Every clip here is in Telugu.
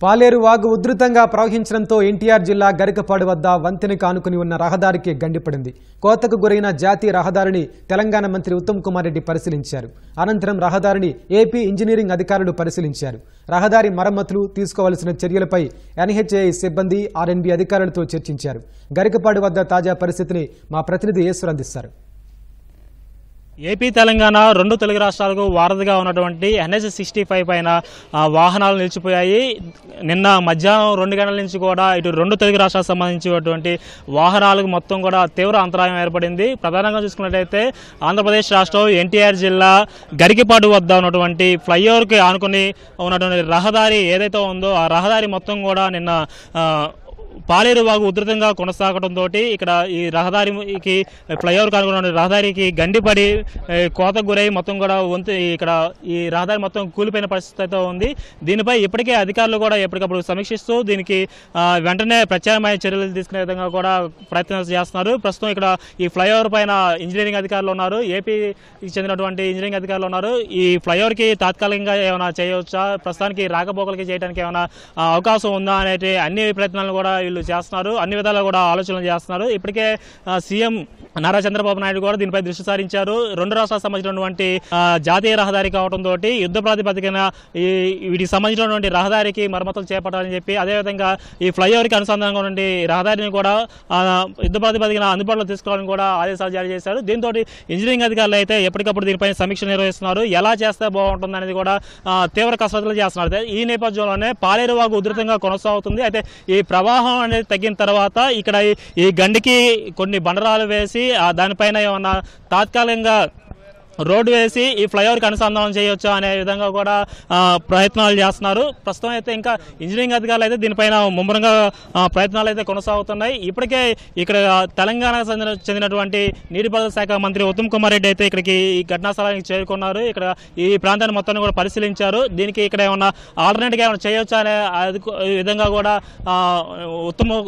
పాలేరు వాగు ఉధృతంగా ప్రవహించడంతో ఎన్టీఆర్ జిల్లా గరికపాడు వద్ద వంతెనకు ఆనుకుని ఉన్న రహదారికి గండిపడింది. కోతకు గురైన జాతీయ రహదారిని తెలంగాణ మంత్రి ఉత్తమ్ కుమార్ రెడ్డి పరిశీలించారు. అనంతరం రహదారిని ఏపీ ఇంజనీరింగ్ అధికారులు పరిశీలించారు. రహదారి మరమ్మతులు తీసుకోవాల్సిన చర్యలపై ఎన్హెచ్ఏఐ సిబ్బంది ఆర్ఎన్బి అధికారులతో చర్చించారు. గరికపాడు వద్ద తాజా పరిస్థితిని మా ప్రతినిధి ఈశ్వర్ అందిస్తారు. ఏపీ తెలంగాణ రెండు తెలుగు రాష్ట్రాలకు వారధిగా ఉన్నటువంటి NH-65 పైన వాహనాలు నిలిచిపోయాయి. నిన్న మధ్యాహ్నం 2 గంటల నుంచి కూడా ఇటు రెండు తెలుగు రాష్ట్రాలకు సంబంధించినటువంటి వాహనాలకు మొత్తం కూడా తీవ్ర అంతరాయం ఏర్పడింది. ప్రధానంగా చూసుకున్నట్లయితే ఆంధ్రప్రదేశ్ రాష్ట్రం ఎన్టీఆర్ జిల్లా గరికపాడు వద్ద ఉన్నటువంటి ఫ్లైఓవర్కి ఆనుకుని ఉన్నటువంటి రహదారి ఏదైతే ఉందో ఆ రహదారి మొత్తం కూడా నిన్న పాలేరు వాగు ఉధృతంగా కొనసాగడంతో ఇక్కడ ఈ రహదారికి ఫ్లైఓవర్ కానుకున్న రహదారికి గండిపడి కోతకు గురై మొత్తం కూడా ఇక్కడ ఈ రహదారి మొత్తం కూలిపోయిన పరిస్థితి అయితే ఉంది. దీనిపై ఇప్పటికే అధికారులు కూడా ఎప్పటికప్పుడు సమీక్షిస్తూ దీనికి వెంటనే ప్రత్యామ్నాయ చర్యలు తీసుకునే విధంగా కూడా ప్రయత్నాలు చేస్తున్నారు. ప్రస్తుతం ఇక్కడ ఈ ఫ్లైఓవర్ పైన ఇంజనీరింగ్ అధికారులు ఉన్నారు, ఏపీకి చెందినటువంటి ఇంజనీరింగ్ అధికారులు ఉన్నారు. ఈ ఫ్లైఓవర్కి తాత్కాలికంగా ఏమైనా చేయవచ్చా, ప్రస్తుతానికి రాకపోకలకి చేయడానికి ఏమైనా అవకాశం ఉందా అనే అన్ని ప్రయత్నాలను కూడా వీళ్ళు చేస్తున్నారు. అన్ని విధాలుగా కూడా ఆలోచనలు చేస్తున్నారు. ఇప్పటికే సీఎం నారా చంద్రబాబు నాయుడు కూడా దీనిపై దృష్టి సారించారు. రెండు రాష్ట్రాలకు సంబంధించినటువంటి జాతీయ రహదారి కావడంతో యుద్ధ ప్రాతిపదికన వీటికి సంబంధించినటువంటి రహదారికి మరమ్మతులు చేపట్టాలని చెప్పి, అదేవిధంగా ఈ ఫ్లైఓవర్కి అనుసంధానంగా ఉన్న రహదారిని కూడా యుద్ధ ప్రాతిపదికన అందుబాటులో తీసుకోవాలని కూడా ఆదేశాలు జారీ చేశారు. దీంతో ఇంజనీరింగ్ అధికారులు అయితే ఎప్పటికప్పుడు దీనిపై సమీక్ష నిర్వహిస్తున్నారు. ఎలా చేస్తే బాగుంటుంది అనేది కూడా తీవ్ర కసరత్తులు చేస్తున్నారు. ఈ నేపథ్యంలోనే పాలేరు వాగు ఉధృతంగా కొనసాగుతుంది. అయితే ఈ ప్రవాహం అనేది తగ్గిన తర్వాత ఇక్కడ ఈ గండికి కొన్ని బండరాలు వేసి దానిపైన ఏమన్నా తాత్కాలికంగా రోడ్డు వేసి ఈ ఫ్లైఓవర్కి అనుసంధానం చేయొచ్చు అనే విధంగా కూడా ప్రయత్నాలు చేస్తున్నారు. ప్రస్తుతం అయితే ఇంకా ఇంజనీరింగ్ అధికారులు అయితే దీనిపైన ముమ్మరంగా ప్రయత్నాలు అయితే కొనసాగుతున్నాయి. ఇప్పటికే ఇక్కడ తెలంగాణకు చెందినటువంటి నీటిపారుదల శాఖ మంత్రి ఉత్తమ్ కుమార్ రెడ్డి అయితే ఇక్కడికి ఈ ఘటనా స్థలానికి చేరుకున్నారు. ఇక్కడ ఈ ప్రాంతాన్ని మొత్తాన్ని కూడా పరిశీలించారు. దీనికి ఇక్కడ ఏమన్నా ఆల్టర్నేట్గా ఏమైనా చేయొచ్చు అనే విధంగా కూడా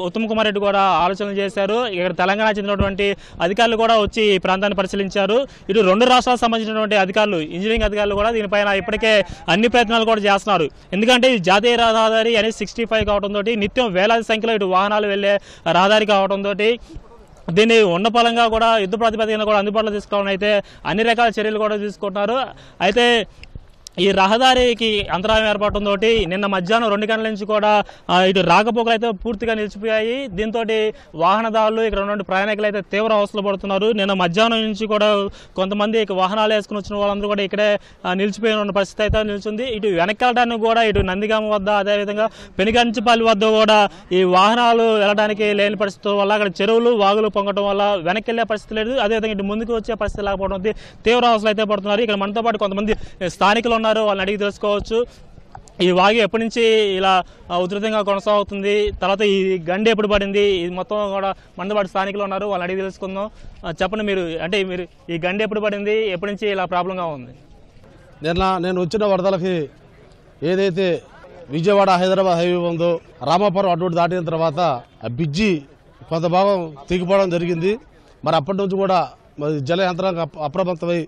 ఉత్తమ్ కుమార్ రెడ్డి కూడా ఆలోచనలు చేశారు. ఇక్కడ తెలంగాణ చెందినటువంటి అధికారులు కూడా వచ్చి ఈ ప్రాంతాన్ని పరిశీలించారు. ఇటు రెండు రాష్ట్రాలకు సంబంధించినటువంటి అధికారులు, ఇంజనీరింగ్ అధికారులు కూడా దీనిపైన ఇప్పటికే అన్ని ప్రయత్నాలు కూడా చేస్తున్నారు. ఎందుకంటే ఈ జాతీయ రహదారి NH-65 కావడంతో నిత్యం వేలాది సంఖ్యలో ఇటు వాహనాలు వెళ్లే రహదారి కావడంతో దీన్ని ఉన్నపలంగా కూడా యుద్ధ ప్రాతిపదికన కూడా అందుబాటులో తీసుకోవాలని అయితే అన్ని రకాల చర్యలు కూడా తీసుకుంటున్నారు. అయితే ఈ రహదారికి అంతరాయం ఏర్పడటంతో నిన్న మధ్యాహ్నం 2 గంటల నుంచి కూడా ఇటు రాకపోకలు అయితే పూర్తిగా నిలిచిపోయాయి. దీంతో వాహనదారులు ఇక్కడ ఉన్నటువంటి ప్రయాణికులు అయితే తీవ్ర అవస్థలు పడుతున్నారు. నిన్న మధ్యాహ్నం నుంచి కూడా కొంతమంది వాహనాలు వేసుకుని వచ్చిన వాళ్ళందరూ కూడా ఇక్కడే నిలిచిపోయిన పరిస్థితి అయితే నిలిచింది. ఇటు వెనక్కి కూడా ఇటు నందిగామ వద్ద, అదేవిధంగా పెనుగంచిపల్లి వద్ద కూడా ఈ వాహనాలు వెళ్ళడానికి లేని పరిస్థితుల వల్ల అక్కడ చెరువులు వాగులు పొంగడం వల్ల వెనక్కి వెళ్ళే పరిస్థితి లేదు. అదేవిధంగా ఇటు ముందుకు వచ్చే పరిస్థితి లేకపోవడం తీవ్ర అవస్థలు అయితే పడుతున్నారు. ఇక్కడ మనతో పాటు కొంతమంది స్థానికులు వాళ్ళని అడిగి తెలుసుకోవచ్చు. ఈ వాగు ఎప్పటి నుంచి ఇలా ఉధృతంగా కొనసాగుతుంది, తర్వాత ఈ గండి ఎప్పుడు పడింది, ఇది మొత్తం కూడా మనతో పాటు స్థానికులు ఉన్నారు, వాళ్ళని అడిగి తెలుసుకుందాం. చెప్పండి, మీరు ఈ గండి ఎప్పుడు పడింది, ఎప్పటి నుంచి ఇలా ప్రాబ్లంగా ఉంది? నేను వచ్చిన వరదలకి ఏదైతే విజయవాడ హైదరాబాద్ హైవే ఉందో రామాపురం అడ్డు దాటిన తర్వాత ఆ బ్రిడ్జి కొంత భాగం తెగిపోవడం జరిగింది. మరి అప్పటి నుంచి కూడా జల యంత్రాంగం అప్రమత్తమై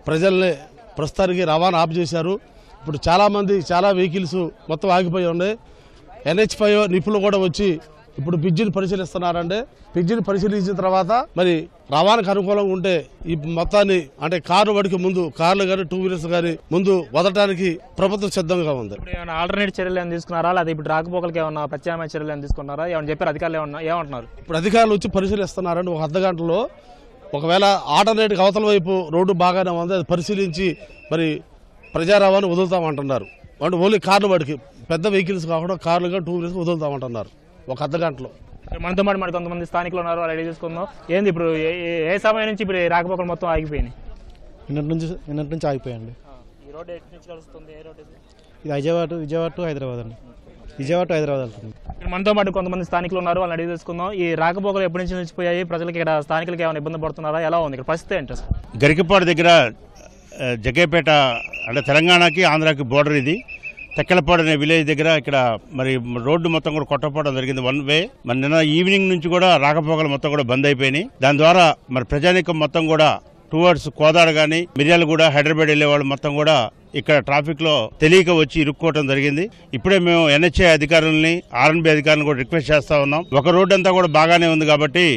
ప్రజల్ని ప్రస్తుతానికి రవాణా ఆఫ్ చేశారు. ఇప్పుడు చాలా వెహికల్స్ మొత్తం ఆగిపోయి ఉన్నాయి. NH-5 నిపుణులు కూడా వచ్చి ఇప్పుడు బ్రిడ్జిని పరిశీలిస్తున్నారండి. బ్రిడ్జిని పరిశీలించిన తర్వాత మరి రవాణాకు అనుకూలంగా ఉంటే ఈ మొత్తాన్ని అంటే కార్లు వాడికి ముందు కార్లు కానీ 2 వీలర్స్ కానీ ముందు వదలడానికి ప్రభుత్వం సిద్ధంగా ఉంది. ఆల్టర్నేట్ చర్యలు ఏమైనా తీసుకున్నారా, లేదా ఇప్పుడు రాకపోకలకి ఏమన్నా ప్రత్యామ్నాయ చర్యలు ఏమైనా తీసుకున్నారా? ఏమన్నా చెప్పారు అధికారులు? ఏమంటున్నారు? ఇప్పుడు అధికారులు వచ్చి పరిశీలిస్తున్నారండి. ఒక అర్ధ గంటలో ఒకవేళ ఆల్టర్నేట్ అవతల వైపు రోడ్డు బాగానే ఉంది, అది పరిశీలించి మరి ప్రజా రవాణా వదులుతామంటున్నారు. అంటే ఓన్లీ కార్లు వాడికి పెద్ద వెహికల్స్ కాకుండా కార్లు కానీ 2 వీలర్స్ వదులుతామంటున్నారు ఒక అర్ధ గంటలో. మనతో పాటు మరి కొంతమంది స్థానికులు ఉన్నారు, రెడీ చేసుకుందాం. ఏంది ఇప్పుడు ఏ సమయం నుంచి ఇప్పుడు రాకపోకలు మొత్తం ఆగిపోయినాయి? నిన్నటి నుంచి ఆగిపోయాయండి. ఈ రోడ్ ఎటు నుంచి కలుస్తుంది? ఏ రోడ్ ఇది? విజయవాడ టు హైదరాబాద్ అండి. విజయవాడ టు హైదరాబాద్ వెళ్తుంది. మనతో పాటు కొంతమంది స్థానికులు ఉన్నారు, వాళ్ళని అడిగి తెలుసుకుందాం. ఈ రాకపోకలు ఎప్పటి నుంచి నిలిచిపోయాయి, ప్రజలకి ఇక్కడ స్థానికులకి ఏమైనా ఇబ్బంది పడుతున్నారా, ఎలా ఉంది ఇక్కడ పరిస్థితి ఏంటి? గరికపాడు దగ్గర జగ్గేపేట అంటే తెలంగాణకి ఆంధ్రాకి బోర్డర్ ఇది. తెక్కలపాడు అనే విలేజ్ దగ్గర ఇక్కడ మరి రోడ్డు మొత్తం కూడా కొట్టపోవడం జరిగింది, 1 వే. మరి నిన్న ఈవినింగ్ నుంచి కూడా రాకపోకలు మొత్తం కూడా బంద్ అయిపోయినాయి. దాని ద్వారా మరి ప్రజానీకం మొత్తం కూడా టువర్డ్స్ కోదాడ కానీ మిర్యాలగూడ హైదరాబాద్ వెళ్లే వాళ్ళు మొత్తం కూడా ఇక్కడ ట్రాఫిక్ లో తెలియక వచ్చి ఇరుక్కోవడం జరిగింది. ఇప్పుడే మేము NHA అధికారులని RNB అధికారులను కూడా రిక్వెస్ట్ చేస్తా ఉన్నాం. ఒక రోడ్డు అంతా కూడా బాగానే ఉంది కాబట్టి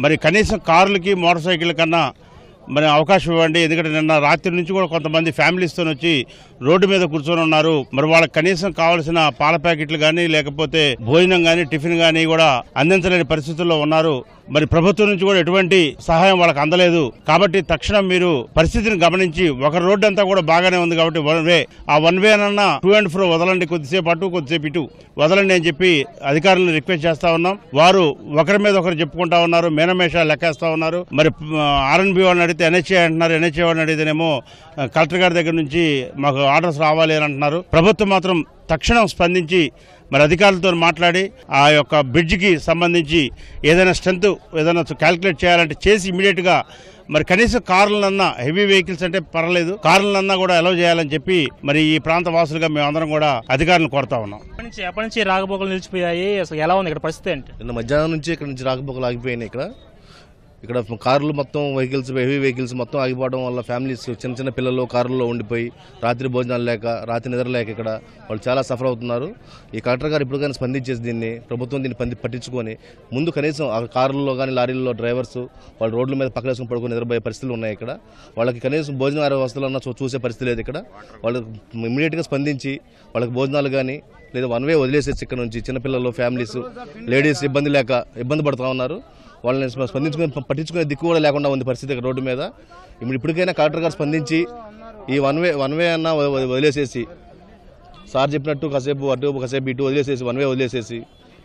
మరి కనీసం కార్లకి మోటార్ సైకిల్ కన్నా మరి అవకాశం ఇవ్వండి. ఎందుకంటే నిన్న రాత్రి నుంచి కూడా కొంతమంది ఫ్యామిలీస్తో వచ్చి రోడ్డు మీద కూర్చొని ఉన్నారు. మరి వాళ్ళకి కనీసం కావాల్సిన పాల ప్యాకెట్లు కానీ లేకపోతే భోజనం కానీ టిఫిన్ కానీ కూడా అందించలేని పరిస్థితుల్లో ఉన్నారు. మరి ప్రభుత్వం నుంచి కూడా ఎటువంటి సహాయం వాళ్ళకి అందలేదు. కాబట్టి తక్షణం మీరు పరిస్థితిని గమనించి ఒక రోడ్డు అంతా కూడా బాగానే ఉంది కాబట్టి వన్ వే అన్నా టూ అండ్ ఫ్రో వదలండి, కొద్దిసేపు అటు కొద్దిసేపు ఇటు వదలండి అని చెప్పి అధికారులను రిక్వెస్ట్ చేస్తా ఉన్నాం. వారు ఒకరి మీద ఒకరు చెప్పుకుంటా ఉన్నారు, మేనమేషాలు లెక్కేస్తా ఉన్నారు. మరి RNB వాడిని అడిగితే NHA అంటున్నారు, NHA వాడిని అడిగితేనేమో కలెక్టర్ గారి దగ్గర నుంచి మాకు ఆర్డర్స్ రావాలి అని అంటున్నారు. ప్రభుత్వం మాత్రం తక్షణం స్పందించి మరి అధికారులతో మాట్లాడి ఆ యొక్క బ్రిడ్జికి సంబంధించి ఏదైనా స్ట్రెంత్ ఏదైనా క్యాల్కులేట్ చేయాలంటే చేసి ఇమీడియట్ గా మరి కనీసం కార్లనన్నా, హెవీ వెహికల్స్ అంటే పర్లేదు, కార్లనన్నా కూడా అలౌ చేయాలని చెప్పి మరి ఈ ప్రాంత వాసులుగా మేమందరం కూడా అధికారులను కోరుతా ఉన్నాం. ఎప్పటి నుంచి రాకపోకలు నిలిచిపోయాయి, అసలు ఎలా ఉంది ఇక్కడ పరిస్థితి ఏంటి? నిన్న మధ్యాహ్నం నుంచి ఇక్కడ నుంచి రాకపోకలు ఆగిపోయినాయి. ఇక్కడ కార్లు మొత్తం వెహికల్స్, హెవీ వెహికల్స్ మొత్తం ఆగిపోవడం వల్ల ఫ్యామిలీస్, చిన్న చిన్న పిల్లలు కార్లలో ఉండిపోయి రాత్రి భోజనాలు లేక, రాత్రి నిద్ర లేక ఇక్కడ వాళ్ళు చాలా సఫర్ అవుతున్నారు. ఈ కలెక్టర్ గారు ఇప్పటికైనా స్పందించేసి ప్రభుత్వం దీన్ని పట్టించుకొని ముందు కనీసం ఆ కార్లలో కానీ లారీల్లో డ్రైవర్స్ వాళ్ళు రోడ్ల మీద పక్కలేసుకుని పడుకుని నిద్రపోయే పరిస్థితులు ఉన్నాయి. ఇక్కడ వాళ్ళకి కనీసం భోజన వసతులన్నా చూసే పరిస్థితి లేదు. ఇక్కడ వాళ్ళు ఇమ్మీడియట్గా స్పందించి వాళ్ళకి భోజనాలు కానీ లేదా వన్ వే వదిలేసేసి ఇక్కడ నుంచి చిన్నపిల్లలు, ఫ్యామిలీస్, లేడీస్ ఇబ్బంది పడుతూ ఉన్నారు. వాళ్ళని స్పందించుకుని పట్టించుకునే దిక్కు కూడా లేకుండా ఉంది పరిస్థితి ఇక్కడ రోడ్డు మీద. ఇప్పటికైనా కలెక్టర్ గారు స్పందించి ఈ వన్ వే అన్న వదిలేసేసి, సార్ చెప్పినట్టు కాసేపు అటు కాసేపు ఇటు వదిలేసేసి, వన్ వే వదిలేసేసి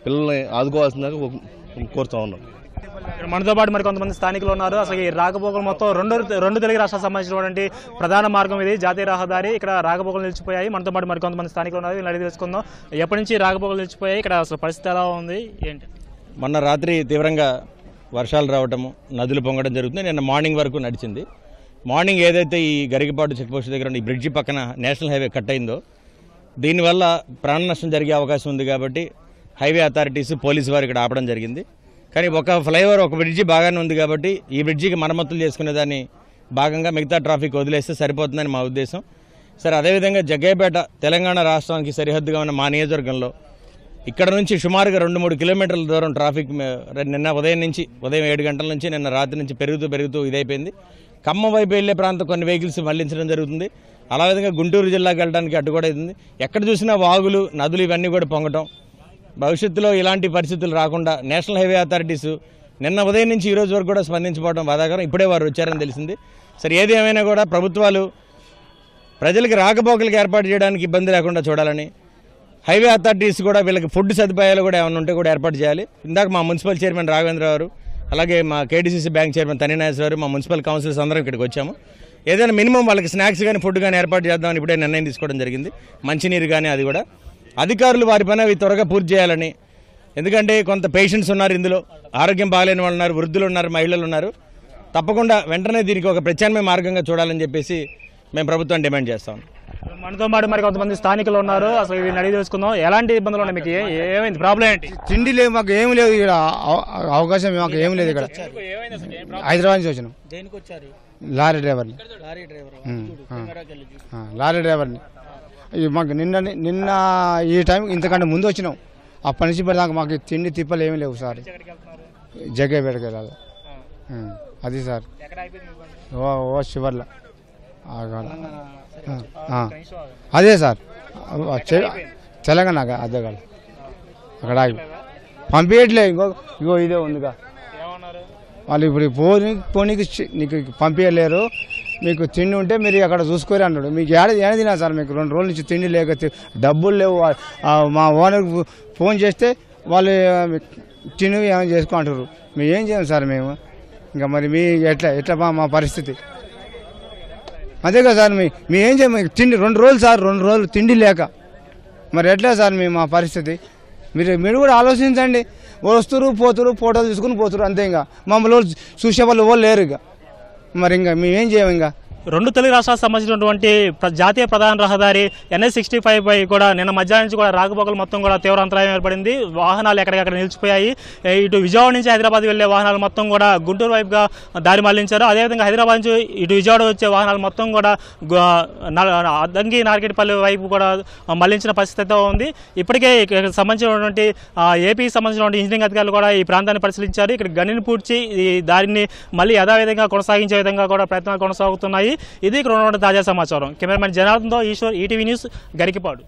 పిల్లల్ని ఆదుకోవాల్సిందిగా కోరుతా ఉన్నాం. మనతో పాటు మరి కొంతమంది స్థానికులు ఉన్నారు. అసలు ఈ రాకపోకలు మొత్తం రెండు తెలుగు రాష్ట్రాలకు సంబంధించినటువంటి ప్రధాన మార్గం ఇది, జాతీయ రహదారి. ఇక్కడ రాకపోకలు నిలిచిపోయాయి. మనతో పాటు మరి కొంతమంది స్థానికులు ఉన్నారు, వీళ్ళు అడిగి తెలుసుకుందాం. ఎప్పటి నుంచి రాకపోకలు నిలిచిపోయాయి, ఇక్కడ అసలు పరిస్థితి ఎలా ఉంది ఏంటి? మొన్న రాత్రి తీవ్రంగా వర్షాలు రావటము, నదులు పొంగడం జరుగుతుంది. నిన్న మార్నింగ్ వరకు నడిచింది. మార్నింగ్ ఏదైతే ఈ గరికపాడు చెక్పోస్ట్ దగ్గర ఈ బ్రిడ్జి పక్కన నేషనల్ హైవే కట్ అయిందో దీనివల్ల ప్రాణ నష్టం జరిగే అవకాశం ఉంది. కాబట్టి హైవే అథారిటీస్, పోలీసు వారు ఇక్కడ ఆపడం జరిగింది. కానీ ఒక ఫ్లైఓవర్, ఒక బ్రిడ్జి బాగానే ఉంది కాబట్టి ఈ బ్రిడ్జికి మరమ్మతులు చేసుకునే దాన్ని భాగంగా మిగతా ట్రాఫిక్ వదిలేస్తే సరిపోతుందని మా ఉద్దేశం. సరే, అదేవిధంగా జగ్గయ్యపేట తెలంగాణ రాష్ట్రానికి సరిహద్దుగా ఉన్న మా నియోజకవర్గంలో ఇక్కడ నుంచి సుమారుగా 2-3 కిలోమీటర్ల దూరం ట్రాఫిక్ నిన్న ఉదయం 7 గంటల నుంచి నిన్న రాత్రి నుంచి పెరుగుతూ ఇదైపోయింది. ఖమ్మం వైపు వెళ్లే ప్రాంతం కొన్ని వెహికల్స్ మళ్లించడం జరుగుతుంది. అలా విధంగా గుంటూరు జిల్లాకు వెళ్ళడానికి అడ్డు కూడా అవుతుంది. ఎక్కడ చూసినా వాగులు, నదులు ఇవన్నీ కూడా పొంగటం. భవిష్యత్తులో ఇలాంటి పరిస్థితులు రాకుండా నేషనల్ హైవే అథారిటీస్ నిన్న ఉదయం నుంచి ఈ రోజు వరకు కూడా స్పందించబడడం బాధాకరం. ఇప్పుడే వారు వచ్చారని తెలిసింది. సరే, ఏది ఏమైనా కూడా ప్రభుత్వాలు ప్రజలకు రాకపోకలకు ఏర్పాటు చేయడానికి ఇబ్బంది లేకుండా చూడాలని, హైవే అథారిటీస్ కూడా వీళ్ళకి ఫుడ్ సదుపాయాలు కూడా ఏమైనా ఉంటే కూడా ఏర్పాటు చేయాలి. ఇందాక మా మున్సిపల్ చైర్మన్ రాఘవేంద్ర గారు, అలాగే మా KDCC బ్యాంక్ చైర్మన్ తనినాయస్ గారు, మా మున్సిపల్ కౌన్సిలర్స్ అందరం ఇక్కడికి వచ్చాము. ఏదైనా మినిమం వాళ్ళకి స్నాక్స్ కానీ ఫుడ్ కానీ ఏర్పాటు చేద్దామని ఇప్పుడే నిర్ణయం తీసుకోవడం జరిగింది. మంచినీరు కానీ అది కూడా అధికారులు వారి పని అవి త్వరగా పూర్తి చేయాలని. ఎందుకంటే కొంత పేషెంట్స్ ఉన్నారు, ఇందులో ఆరోగ్యం బాగాలేని వాళ్ళు ఉన్నారు, వృద్ధులు ఉన్నారు, మహిళలు ఉన్నారు. తప్పకుండా వెంటనే దీనికి ఒక ప్రత్యామ్నాయ మార్గంగా చూడాలని చెప్పేసి మేము ప్రభుత్వం డిమాండ్ చేస్తాం. మనతో పాటు మరి కొంతమంది స్థానికులు ఉన్నారు. అసలు వీళ్ళని అడిగి తెలుసుకుందాం. ఎలాంటి ఇబ్బందులు ఉన్నాయి, మీకు ఏమైంది, ప్రాబ్లం ఏంటి? తిండి లేదు, మాకు ఏమి లేదు ఇక్కడ, అవకాశం మాకు ఏమి లేదు ఇక్కడ. హైదరాబాద్ నుంచి వచ్చినాం. లారీ డ్రైవర్ని. మాకు నిన్న ఈ టైం ఇంతకంటే ముందు వచ్చినాం. అప్పటి నుంచి ఇప్పటిదాకా మాకు తిండి తిప్పలు ఏమి లేవు సార్. జగ్గయ్యపేటకి వెళ్ళాలి అది సార్. ఓ చివర్లో అదే సార్, తెలంగాణ అదే కాదు, అక్కడ ఆగి పంపించట్లే. ఇగో ఇదే ఉందిగా, వాళ్ళు ఇప్పుడు పోనీకి నీకు పంపించలేరు, మీకు తిండి ఉంటే మీరు అక్కడ చూసుకోరు అన్నాడు. మీకు ఏడ తినా సార్, మీకు 2 రోజుల నుంచి తిండి లేక డబ్బులు లేవు. మా ఓనర్కి ఫోన్ చేస్తే వాళ్ళు తిని ఏమైనా చేసుకుంటారు. మేము ఏం చేయం సార్ మేము. ఇంకా మరి మీ ఎట్లా మా పరిస్థితి అదే కదా సార్. మీ ఏం చేయం, తిండి 2 రోజులు సార్, 2 రోజులు తిండి లేక మరి ఎట్లా సార్ మా పరిస్థితి. మీరు కూడా ఆలోచించండి. వస్తురు పోతురు, ఫోటోలు తీసుకుని పోతురు అంతే. ఇంకా మమ్మల్ని చూసే వాళ్ళు లేరు. ఇక మరి ఇంకా మేమేం చేయం. ఇంకా రెండు తెలుగు రాష్ట్రాలకు సంబంధించినటువంటి జాతీయ ప్రధాన రహదారి NH65 పై కూడా నిన్న మధ్యాహ్నం నుంచి కూడా రాకపోకలు మొత్తం కూడా తీవ్ర అంతరాయం ఏర్పడింది. వాహనాలు ఎక్కడికక్కడ నిలిచిపోయాయి. ఇటు విజయవాడ నుంచి హైదరాబాద్ వెళ్లే వాహనాలు మొత్తం కూడా గుంటూరు వైపుగా దారి మళ్లించారు. అదేవిధంగా హైదరాబాద్ నుంచి ఇటు విజయవాడ వచ్చే వాహనాలు మొత్తం కూడా అద్దంకి నార్కెట్పల్లి వైపు కూడా మళ్లించిన పరిస్థితి ఉంది. ఇప్పటికే సంబంధించినటువంటి ఏపీకి సంబంధించినటువంటి ఇంజనీరింగ్ అధికారులు కూడా ఈ ప్రాంతాన్ని పరిశీలించారు. ఇక్కడ గనిని పూడ్చి ఈ దారిని మళ్ళీ యథావిధంగా కొనసాగించే విధంగా కూడా ప్రయత్నాలు కొనసాగుతున్నాయి. ఇది ఇక్కడ ఉన్నటువంటి తాజా సమాచారం. కెమెరామెన్ జనార్దన్తో ఈశ్వర్, ఈటీవీ న్యూస్, గరికపాడు.